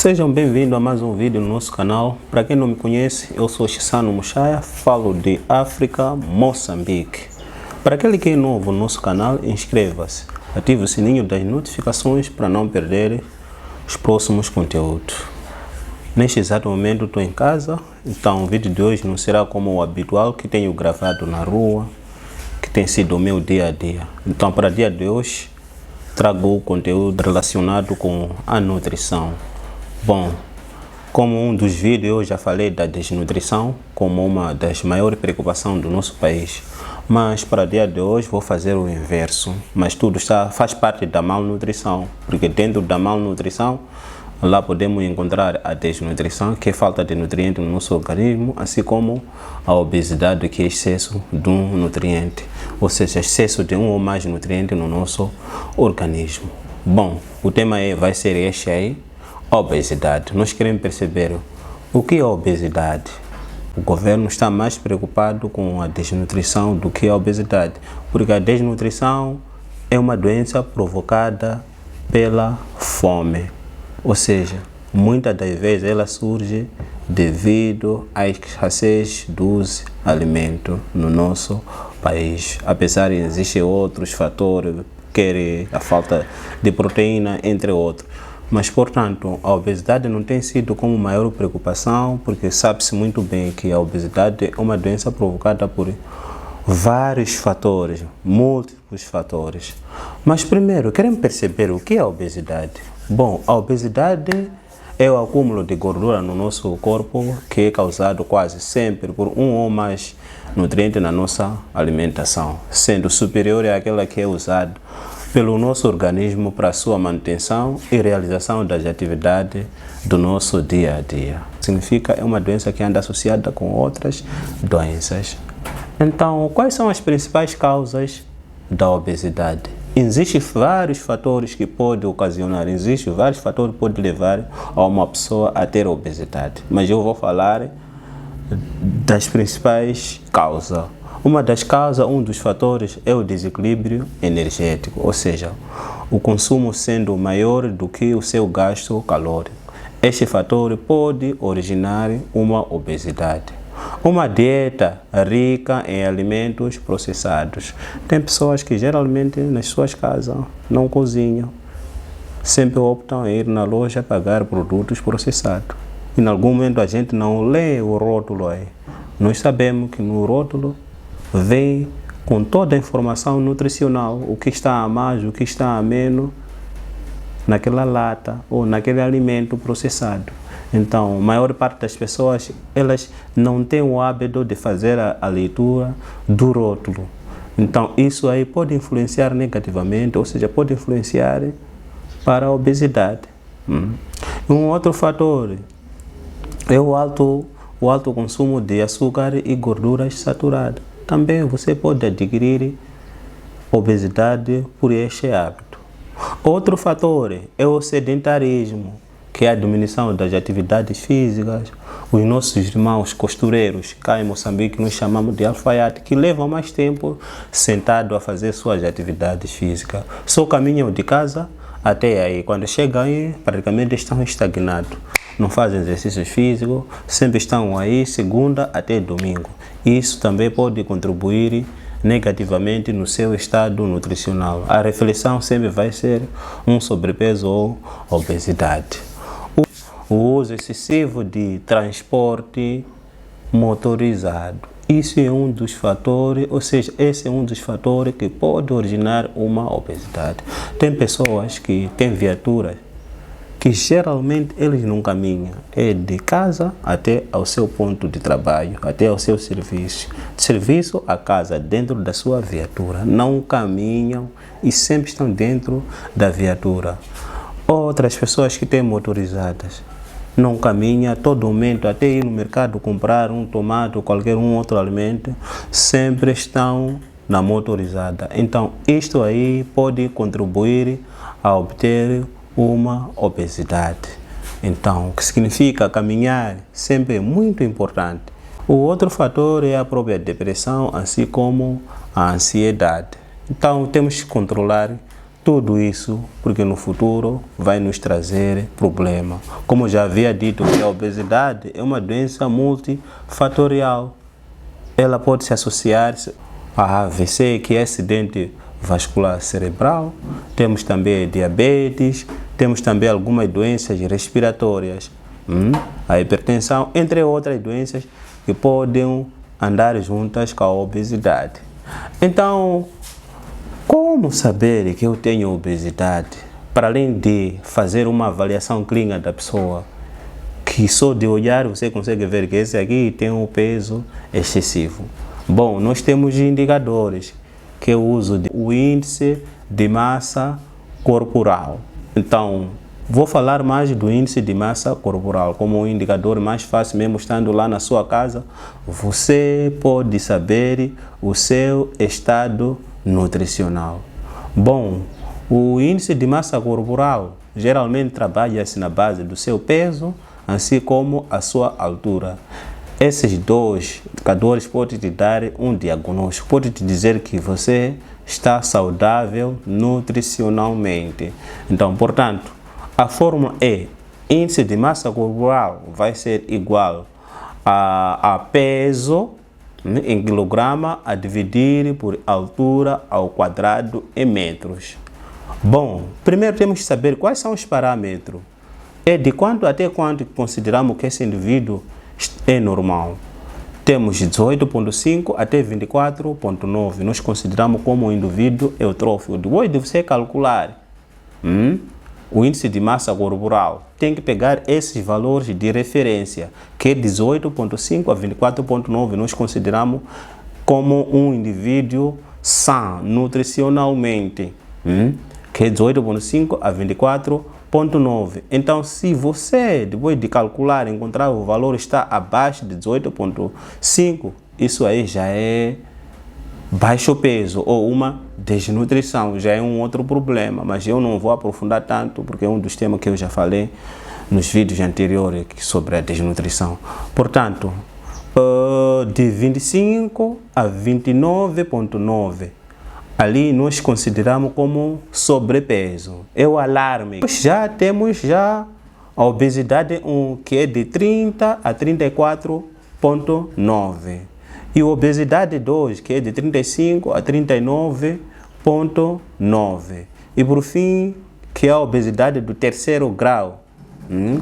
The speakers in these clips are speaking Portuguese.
Sejam bem-vindos a mais um vídeo no nosso canal. Para quem não me conhece, eu sou Chisano Mushaya, falo de África, Moçambique. Para aquele que é novo no nosso canal, inscreva-se, ative o sininho das notificações para não perder os próximos conteúdos. Neste exato momento estou em casa, então o vídeo de hoje não será como o habitual que tenho gravado na rua, que tem sido o meu dia a dia. Então para o dia de hoje trago o conteúdo relacionado com a nutrição. Bom, como um dos vídeos eu já falei da desnutrição como uma das maiores preocupações do nosso país, mas para o dia de hoje vou fazer o inverso, mas tudo faz parte da malnutrição, porque dentro da malnutrição lá podemos encontrar a desnutrição, que é falta de nutriente no nosso organismo, assim como a obesidade, que é excesso de um nutriente, ou seja, excesso de um ou mais nutrientes no nosso organismo. Bom, o tema vai ser este aí, obesidade. Nós queremos perceber o que é obesidade. O governo está mais preocupado com a desnutrição do que a obesidade, porque a desnutrição é uma doença provocada pela fome. Ou seja, muitas das vezes ela surge devido à escassez dos alimentos no nosso país. Apesar de existir outros fatores, que é a falta de proteína, entre outros. Mas, portanto, a obesidade não tem sido como maior preocupação, porque sabe-se muito bem que a obesidade é uma doença provocada por vários fatores, múltiplos fatores. Mas, primeiro, queremos perceber o que é a obesidade. Bom, a obesidade é o acúmulo de gordura no nosso corpo que é causado quase sempre por um ou mais nutrientes na nossa alimentação, sendo superior àquela que é usada pelo nosso organismo para sua manutenção e realização das atividades do nosso dia a dia. Significa é uma doença que anda associada com outras doenças. Então, quais são as principais causas da obesidade? Existem vários fatores que podem ocasionar, vários fatores que podem levar a uma pessoa a ter obesidade, mas eu vou falar das principais causas. Uma das causas, um dos fatores é o desequilíbrio energético, ou seja, o consumo sendo maior do que o seu gasto calórico. Este fator pode originar uma obesidade. Uma dieta rica em alimentos processados. Tem pessoas que geralmente nas suas casas não cozinham, sempre optam em ir na loja pagar produtos processados. E em algum momento a gente não lê o rótulo aí. Nós sabemos que no rótulo vem com toda a informação nutricional, o que está a mais, o que está a menos naquela lata ou naquele alimento processado. Então, a maior parte das pessoas, elas não têm o hábito de fazer a leitura do rótulo. Então, isso aí pode influenciar negativamente, ou seja, pode influenciar para a obesidade. Um outro fator é o alto consumo de açúcar e gorduras saturadas. Também você pode adquirir obesidade por este hábito. Outro fator é o sedentarismo, que é a diminuição das atividades físicas. Os nossos irmãos costureiros, cá em Moçambique, nós chamamos de alfaiate, que levam mais tempo sentado a fazer suas atividades físicas. Só caminham de casa até aí. Quando chegam aí, praticamente estão estagnados. Não fazem exercícios físicos, sempre estão aí segunda até domingo. Isso também pode contribuir negativamente no seu estado nutricional. A reflexão sempre vai ser um sobrepeso ou obesidade. O uso excessivo de transporte motorizado. Isso é um dos fatores, ou seja, esse é um dos fatores que pode originar uma obesidade. Tem pessoas que têm viaturas que geralmente eles não caminham, é de casa até ao seu ponto de trabalho, até ao seu serviço. De serviço a casa, dentro da sua viatura. Não caminham e sempre estão dentro da viatura. Outras pessoas que têm motorizadas não caminham todo momento, até ir no mercado comprar um tomate ou qualquer outro alimento, sempre estão na motorizada. Então, isto aí pode contribuir a obter uma obesidade. Então, o que significa caminhar sempre é muito importante. O outro fator é a própria depressão, assim como a ansiedade. Então, temos que controlar Tudo isso porque no futuro vai nos trazer problema. Como já havia dito, que a obesidade é uma doença multifatorial. Ela pode se associar a AVC, que é acidente vascular cerebral, temos também diabetes, temos também algumas doenças respiratórias, a hipertensão, entre outras doenças que podem andar juntas com a obesidade. Então, como saber que eu tenho obesidade? Para além de fazer uma avaliação clínica da pessoa, que só de olhar você consegue ver que esse aqui tem um peso excessivo. Bom, nós temos indicadores, que é o uso do índice de massa corporal. Então, vou falar mais do índice de massa corporal como um indicador mais fácil, mesmo estando lá na sua casa, você pode saber o seu estado nutricional. Bom, o índice de massa corporal geralmente trabalha-se na base do seu peso, assim como a sua altura. Esses dois indicadores podem te dar um diagnóstico, pode te dizer que você está saudável nutricionalmente. Então, portanto, a fórmula é: índice de massa corporal vai ser igual a peso em quilograma a dividir por altura ao quadrado em metros. Bom, primeiro temos que saber quais são os parâmetros. É de quanto até quanto consideramos que esse indivíduo é normal. Temos 18,5 até 24,9. Nós consideramos como um indivíduo eutrófico. Depois de você calcular o índice de massa corporal, tem que pegar esses valores de referência, que é 18,5 a 24,9. Nós consideramos como um indivíduo são nutricionalmente, que é 18,5 a 24,9. Então, se você, depois de calcular, encontrar o valor está abaixo de 18,5, isso aí já é baixo peso ou uma desnutrição, já é um outro problema, mas eu não vou aprofundar tanto porque é um dos temas que eu já falei nos vídeos anteriores sobre a desnutrição. Portanto, de 25 a 29,9, ali nós consideramos como sobrepeso. É o alarme. Já temos a obesidade 1, que é de 30 a 34,9. E a obesidade 2, que é de 35 a 39,9. E por fim, que é a obesidade do terceiro grau,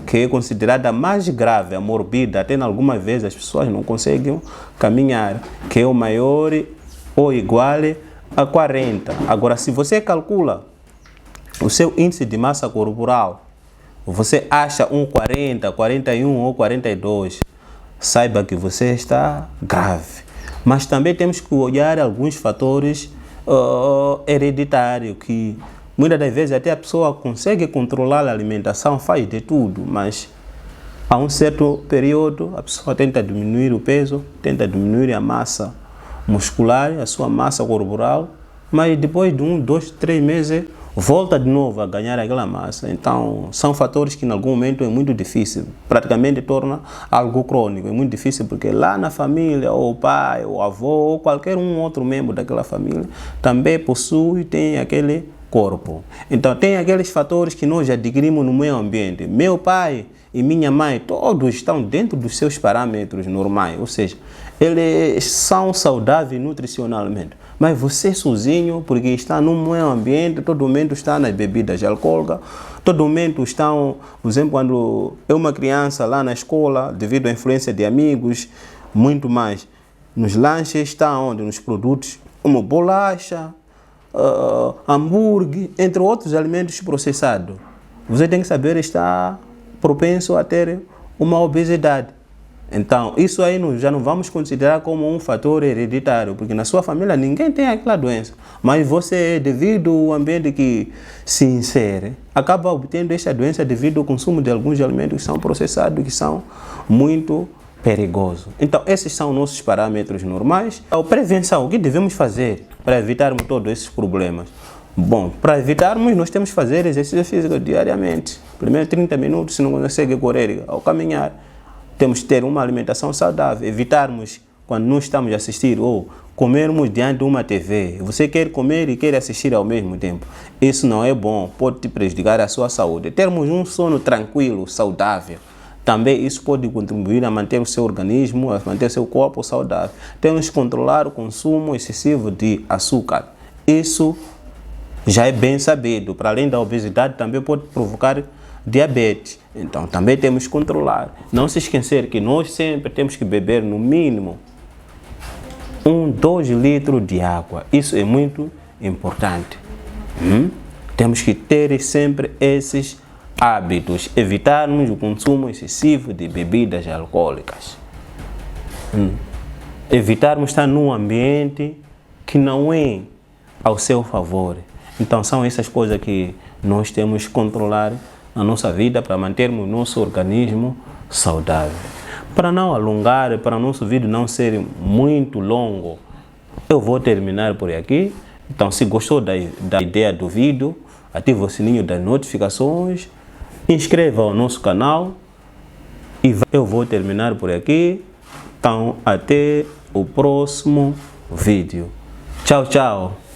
que é considerada mais grave, a morbida. Até algumas vezes as pessoas não conseguem caminhar, que é o maior ou igual a 40. Agora, se você calcula o seu índice de massa corporal, você acha um 40, 41 ou 42, saiba que você está grave. Mas também temos que olhar alguns fatores hereditários, que muitas das vezes até a pessoa consegue controlar a alimentação, faz de tudo, mas a um certo período a pessoa tenta diminuir o peso, tenta diminuir a massa muscular, a sua massa corporal, mas depois de 1, 2, 3 meses volta de novo a ganhar aquela massa. Então são fatores que em algum momento é muito difícil, praticamente torna algo crônico. É muito difícil porque lá na família, ou o pai, ou o avô, ou qualquer outro membro daquela família também possui, tem aquele corpo. Então tem aqueles fatores que nós adquirimos no meio ambiente. Meu pai e minha mãe, todos estão dentro dos seus parâmetros normais, ou seja, eles são saudáveis nutricionalmente. Mas você sozinho, porque está no meio ambiente, todo momento está nas bebidas alcoólicas, todo momento está, por exemplo, quando é uma criança lá na escola, devido à influência de amigos, muito mais, nos lanches está onde? Nos produtos como bolacha, hambúrguer, entre outros alimentos processados. Você tem que saber, está propenso a ter uma obesidade. Então, isso aí já não vamos considerar como um fator hereditário, porque na sua família ninguém tem aquela doença. Mas você, devido ao ambiente que se insere, acaba obtendo esta doença devido ao consumo de alguns alimentos que são processados, que são muito perigosos. Então, esses são nossos parâmetros normais. A prevenção, o que devemos fazer para evitarmos todos esses problemas? Bom, para evitarmos, nós temos que fazer exercício físico diariamente. Primeiro 30 minutos, se não consegue correr ou caminhar. Temos que ter uma alimentação saudável, evitarmos quando nós estamos a assistir ou comermos diante de uma TV, você quer comer e quer assistir ao mesmo tempo. Isso não é bom, pode te prejudicar a sua saúde. Termos um sono tranquilo, saudável, também isso pode contribuir a manter o seu organismo, a manter o seu corpo saudável. Temos que controlar o consumo excessivo de açúcar. Isso já é bem sabido. Para além da obesidade, também pode provocar diabetes. Então, também temos que controlar. Não se esquecer que nós sempre temos que beber no mínimo 2 litros de água. Isso é muito importante. Temos que ter sempre esses hábitos. Evitarmos o consumo excessivo de bebidas alcoólicas. Evitarmos estar num ambiente que não é ao seu favor. Então são essas coisas que nós temos que controlar na nossa vida para mantermos o nosso organismo saudável. Para não alongar, para o nosso vídeo não ser muito longo, eu vou terminar por aqui. Então, se gostou da ideia do vídeo, ative o sininho das notificações, inscreva ao nosso canal e eu vou terminar por aqui. Então, até o próximo vídeo. Tchau, tchau!